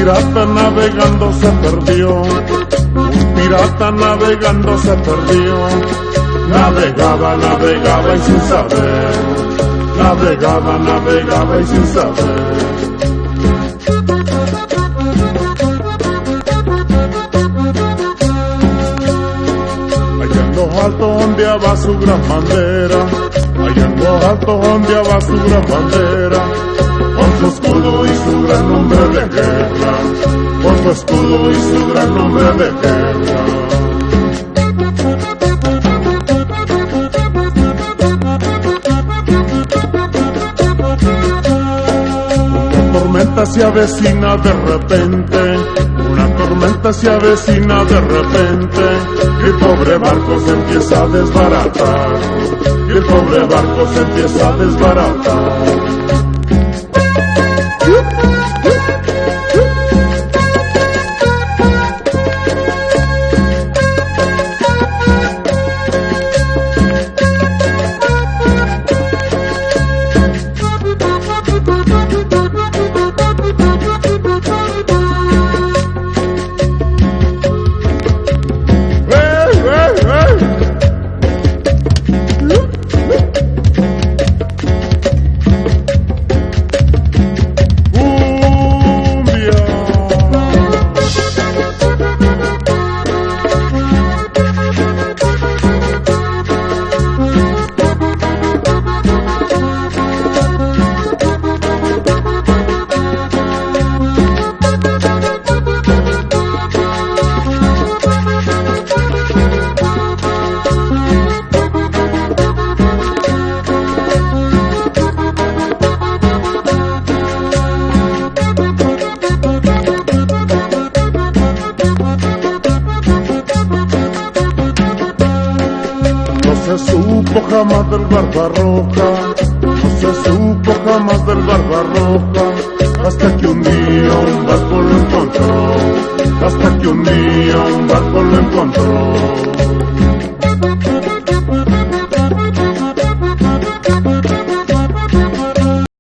pirata navegando se perdió, un pirata navegando se perdió. Navegaba, navegaba y sin saber, navegaba, navegaba y sin saber. Allá en lo alto ondeaba su gran bandera, allá en lo alto ondeaba su gran bandera, con su escudo y su gran nombre de guerra, con su escudo y su gran nombre de guerra. Una tormenta se avecina de repente, una tormenta se avecina de repente, y el pobre barco se empieza a desbaratar, y el pobre barco se empieza a desbaratar. No se supo jamás del Barbarroja, no se supo jamás del Barbarroja, hasta que un día un barco lo encontró, hasta que un día un barco lo encontró.